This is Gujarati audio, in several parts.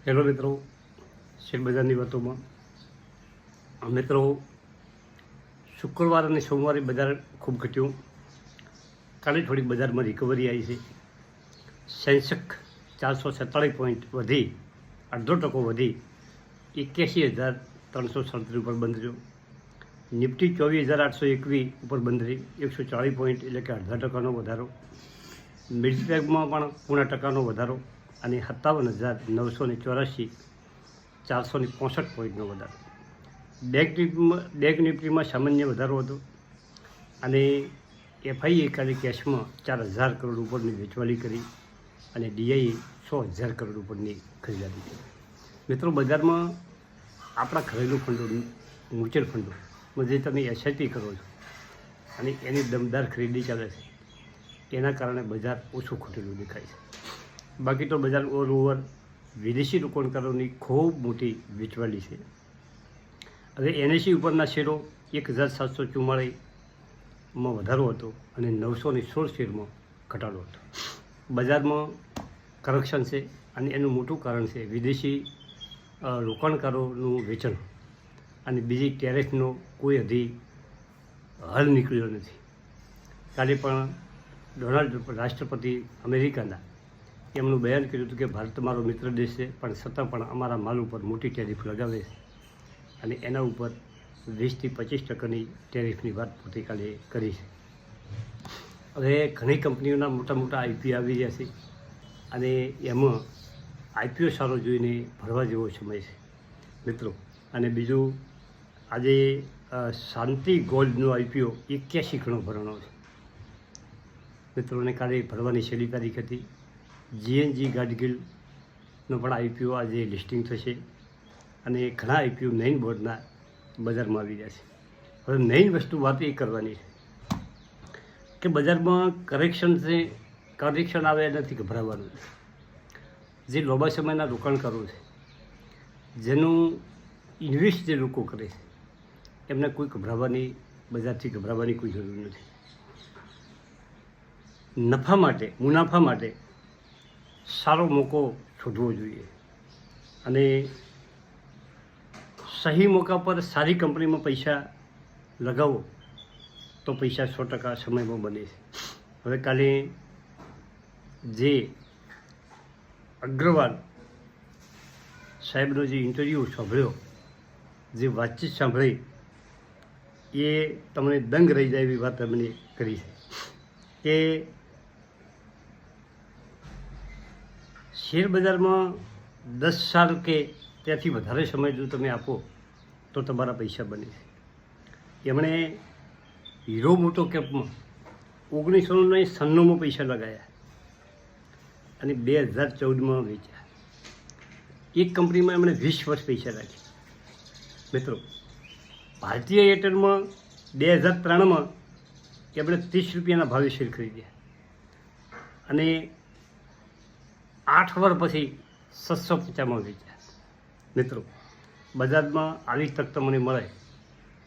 હેલો મિત્રો, શેર બજારની વાતોમાં મિત્રો શુક્રવાર અને સોમવારે બજાર ખૂબ ઘટ્યું. કાલે થોડીક બજારમાં રિકવરી આવી છે. સેન્સેક્સ 447 પોઈન્ટ વધી 0.5% વધી 81,337 ઉપર બંધ રહ્યો. નિફ્ટી 24,821 ઉપર બંધ રહી 140 પોઈન્ટ એટલે કે 0.5% વધારો. મિડ કેપમાં પણ 0.5% વધારો અને 57,984 465 પોઈન્ટનો વધારો. બેંક નિફ્ટીમાં સામાન્ય વધારો હતો અને એફઆઈએ કાલે કેશમાં 4,000 કરોડ ઉપરની વેચવાલી કરી અને ડીઆઈએ 100,000 કરોડ ઉપરની ખરીદારી કરી. મિત્રો, બજારમાં આપણા ઘરેલું ફંડો, મ્યુચ્યુઅલ ફંડોમાં જે તમે એસઆઈપી કરો છો અને એની દમદાર ખરીદી ચાલે છે, એના કારણે બજાર ઓછું ખૂટેલું દેખાય છે. બાકી તો બજાર ઓવર વિદેશી રોકાણકારોની ખૂબ મોટી વેચવાલી છે. હવે એનએસઈ ઉપરના શેરો 1,744માં વધારો હતો અને 916 શેરમાં ઘટાડો હતો. બજારમાં કરક્શન છે અને એનું મોટું કારણ છે વિદેશી રોકાણકારોનું વેચાણ અને બીજી ટેરિફનો કોઈ હજી હલ નીકળ્યો નથી. કાલે પણ ડોનાલ્ડ રાષ્ટ્રપતિ અમેરિકાના એમનું બયાન કર્યું હતું કે ભારત મારો મિત્ર દેશ છે, પણ છતાં પણ અમારા માલ ઉપર મોટી ટેરિફ લગાવે છે અને એના ઉપર 20થી 25% ટેરિફની વાત પોતે કાલે કરી છે. હવે ઘણી કંપનીઓના મોટા મોટા આઈપીઓ આવી રહ્યા છે અને એમાં આઈપીઓ સારો જોઈને ભરવા જેવો સમય છે મિત્રો. અને બીજું, આજે શાંતિ ગોલ્ડનો આઈપીઓ 81 ગણો ભરણો છે મિત્રોને. કાલે ભરવાની છેલ્લી તારીખ હતી. જીએનજી ગાડગીલનો પણ આઈપીઓ આજે લિસ્ટિંગ થશે અને ઘણા આઈપીઓ મેઇન બોર્ડના બજારમાં આવી રહ્યા છે. હવે મેઇન વસ્તુ વાત એ કરવાની છે કે બજારમાં કરેક્શન આવે નથી ગભરાવાનું. જે લાંબા સમયના રોકાણકારો છે, જેનું ઇન્વેસ્ટ જે લોકો કરે છે, એમને કોઈ બજારથી ગભરાવાની કોઈ જરૂર નથી. મુનાફા માટે સારો મોકો શોધવો જોઈએ અને સહી મોકા પર સારી કંપનીમાં પૈસા લગાવો તો પૈસા 100% સમયમાં બને છે. હવે કાલે જે અગ્રવાલ સાહેબનો જે ઇન્ટરવ્યૂ સાંભળ્યો, જે વાતચીત સાંભળી, એ તમને દંગ રહી જાય એવી વાત અમને કરી છે કે શેર બજારમાં 10 સાલ કે ત્યાંથી વધારે સમય જો તમે આપો તો તમારા પૈસા બને છે. એમણે હીરો મોટો કેપમાં 1996માં પૈસા લગાવ્યા અને 2014માં વેચ્યા. એક કંપનીમાં એમણે 20 વર્ષ પૈસા રાખ્યા. મિત્રો, ભારતીય એરટેલમાં 2003માં એમણે 30 રૂપિયાના ભાવે શેર ખરીદ્યા અને 8 વર્ષ પછી 750માં વેચ્યા. મિત્રો, બજારમાં આવી તક તમને મળે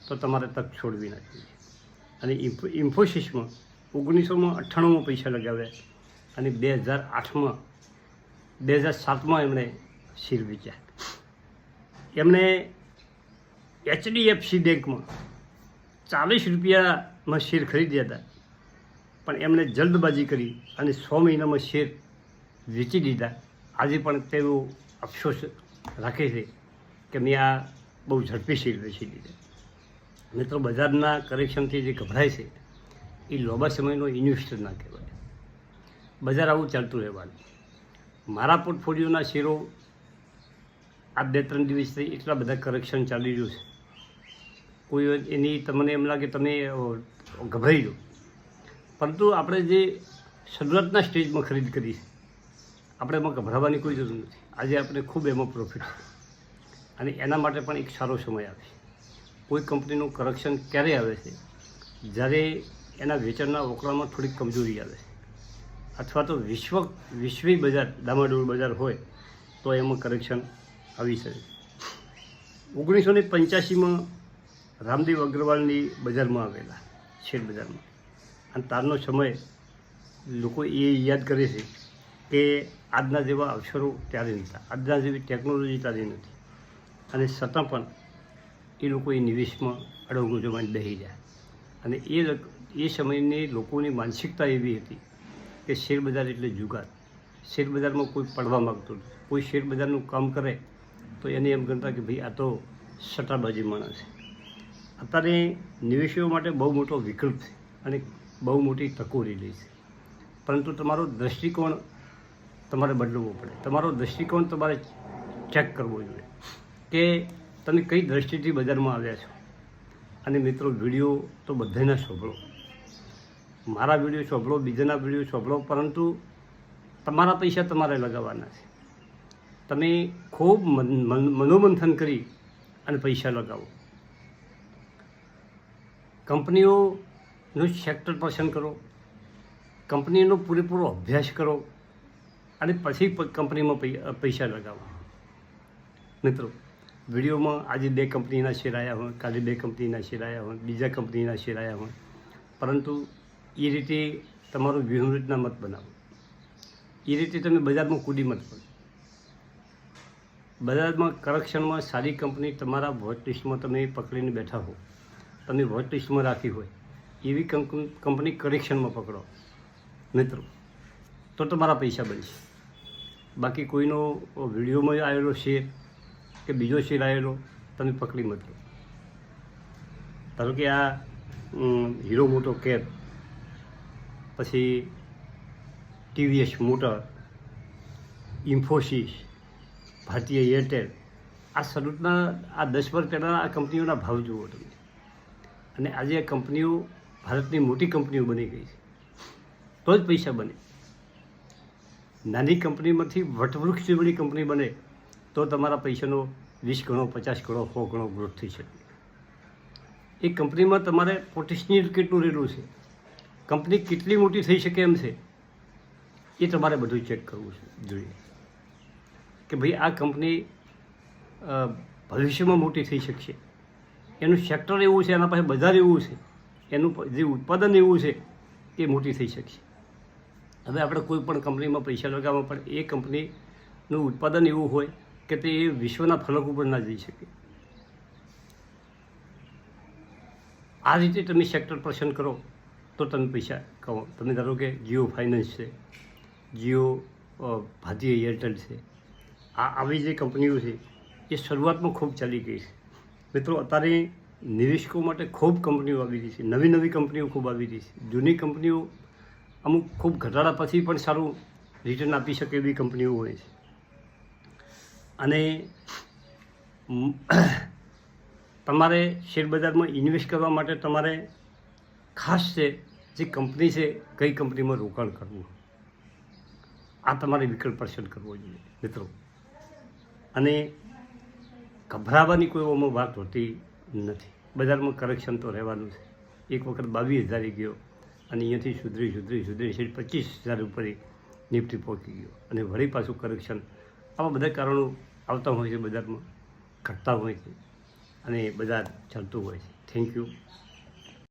તો તમારે તક છોડવી ના જોઈએ. અને ઇન્ફોસિસમાં 1998માં પૈસા લગાવ્યા અને 2007માં એમણે શેર વેચ્યા. એમણે HDFC બેંકમાં 40 રૂપિયામાં શેર ખરીદ્યા હતા, પણ એમણે જલ્દબાજી કરી અને 6 મહિનામાં શેર વેચી દીધા. આજે પણ તેઓ અફસોસ રાખે છે કે મેં આ બહુ ઝડપી શેર વેચી દીધા. મિત્રો, બજારના કરેક્શનથી જે ગભરાય છે એ લાંબા સમયનો ઇન્વેસ્ટર ના કહેવાય. બજાર આવું ચાલતું રહેવાનું. મારા પોર્ટફોલિયોના શેરો આ 2-3 દિવસથી એટલા બધા કરેક્શન ચાલી રહ્યું છે, કોઈ એની તમને એમ લાગે તમે ગભરાઈ દો, પરંતુ આપણે જે શરૂઆતના સ્ટેજમાં ખરીદ કરી છે, આપણે એમાં ગભરાવાની કોઈ જરૂર નથી. આજે આપણે ખૂબ એમાં પ્રોફિટ છે અને એના માટે પણ એક સારો સમય આવે છે. કોઈ કંપનીનું કરેક્શન ક્યારે આવે છે? જ્યારે એના વેચાણના ઓકળામાં થોડીક કમજોરી આવે છે અથવા તો વિશ્વી બજાર ડામાડોળ બજાર હોય તો એમાં કરેક્શન આવી શકે. 1985માં રામદેવ અગ્રવાલની બજારમાં આવેલા શેર બજારમાં, અને તારનો સમય લોકો એ યાદ કરે છે કે આજના જેવા અવસરો ત્યારે નહોતા, આજના જેવી ટેકનોલોજી ત્યારે નથી, અને છતાં પણ એ લોકો એ નિવેશમાં અડંગો જમાઈને બેસી જાય. અને એ સમયની લોકોની માનસિકતા એવી હતી કે શેરબજાર એટલે જુગાર. શેરબજારમાં કોઈ પડવા માગતું નથી. કોઈ શેરબજારનું કામ કરે તો એને એમ ગણતા કે ભાઈ આ તો સટ્ટાબાજી માણસ છે. અત્યારે નિવેશીઓ માટે બહુ મોટો વિકલ્પ છે અને બહુ મોટી તકો રહેલી છે, પરંતુ તમારો દૃષ્ટિકોણ તમારે બદલવો પડે. તમારો દૃષ્ટિકોણ તમારે ચેક કરવો જોઈએ કે તમે કઈ દૃષ્ટિથી બજારમાં આવ્યા છો. અને મિત્રો, વિડીયો તો બધાના સાંભળો, મારા વિડીયો સાંભળો, બીજાના વિડીયો સાંભળો, પરંતુ તમારા પૈસા તમારે લગાવવાના છે. તમે ખૂબ મનોમંથન કરી અને પૈસા લગાવો. કંપનીઓનું સેક્ટર પસંદ કરો, કંપનીનો પૂરેપૂરો અભ્યાસ કરો અને પછી કંપનીમાં પૈસા લગાવો. મિત્રો, વિડીયોમાં આજે 2 કંપનીના શેર આવ્યા હોય, કાલે 2 કંપનીના શેર આવ્યા હોય, બીજા કંપનીના શેર આવ્યા હોય, પરંતુ એ રીતે તમારો વ્યૂહરચના મત બનાવો. એ રીતે તમે બજારમાં કૂદી મત કરો. બજારમાં કરેક્શનમાં સારી કંપની તમારા વોચ લિસ્ટમાં તમે પકડીને બેઠા હો, તમે વોચ લિસ્ટમાં રાખી હોય એવી કંપની કરેક્શનમાં પકડો મિત્રો, તો તમારા પૈસા બનશે. બાકી કોઈનો વિડીયોમાં આવેલો શેર કે બીજો શેર આવેલો તમે પકડી મત લો. ધારો કે આ હીરો મોટો કેપ, પછી ટીવીએસ મોટર, ઇન્ફોસિસ, ભારતીય એરટેલ, આ શરૂઆતના આ 10 વર્ષ પહેલાંના આ કંપનીઓના ભાવ જુઓ તમે, અને આજે આ કંપનીઓ ભારતની મોટી કંપનીઓ બની ગઈ છે. તો જ પૈસા બને. નાની કંપનીમાંથી વટવૃક્ષ જેવડી કંપની બને તો તમારા પૈસાનો 20 ગણો, 50 ગણો, 100 ગણો ગ્રોથ થઈ શકે. એ કંપનીમાં તમારે પોટેન્શિયલ કેટલું રહેલું છે, કંપની કેટલી મોટી થઈ શકે એમ છે, એ તમારે બધું ચેક કરવું જોઈએ કે ભાઈ આ કંપની ભવિષ્યમાં મોટી થઈ શકશે. એનું સેક્ટર એવું છે, એના પાસે બજાર એવું છે, એનું જે ઉત્પાદન એવું છે એ મોટી થઈ શકશે. હવે આપણે કોઈ પણ કંપનીમાં પૈસા લગાવવા પડે, એ કંપનીનું ઉત્પાદન એવું હોય કે તે વિશ્વના ફલક ઉપર ના જઈ શકે. આ રીતે તમે સેક્ટર પસંદ કરો તો તમે પૈસા કમાવો. તમે ધારો કે જીઓ ફાઇનાન્સ છે, જીઓ ભારતીય એરટેલ છે, આવી જે કંપનીઓ છે એ શરૂઆતમાં ખૂબ ચાલી ગઈ છે. મિત્રો, અત્યારે નિવેશકો માટે ખૂબ કંપનીઓ આવી રહી છે, નવી નવી કંપનીઓ ખૂબ આવી રહી છે. જૂની કંપનીઓ અમુક ખૂબ ઘટાડા પછી પણ સારું રિટર્ન આપી શકે એવી કંપનીઓ હોય છે. અને તમારે શેરબજારમાં ઇન્વેસ્ટ કરવા માટે તમારે ખાસ છે જે કંપની છે, કઈ કંપનીમાં રોકાણ કરવું, આ તમારે વિકલ્પ પસંદ કરવો જોઈએ મિત્રો. અને ગભરાવાની કોઈ ઓમાં વાત હોતી નથી. બજારમાં કરેક્શન તો રહેવાનું છે. એક વખત 22,000 ગયો અને અહીંયાથી સુધરી 25,000 ઉપર નિફ્ટી પહોંચી ગયો અને વળી પાછું કરેક્શન. આવા બધા કારણો આવતા હોય છે, બજારમાં ઘટતા હોય છે અને બજાર ચાલતું હોય છે. Thank you.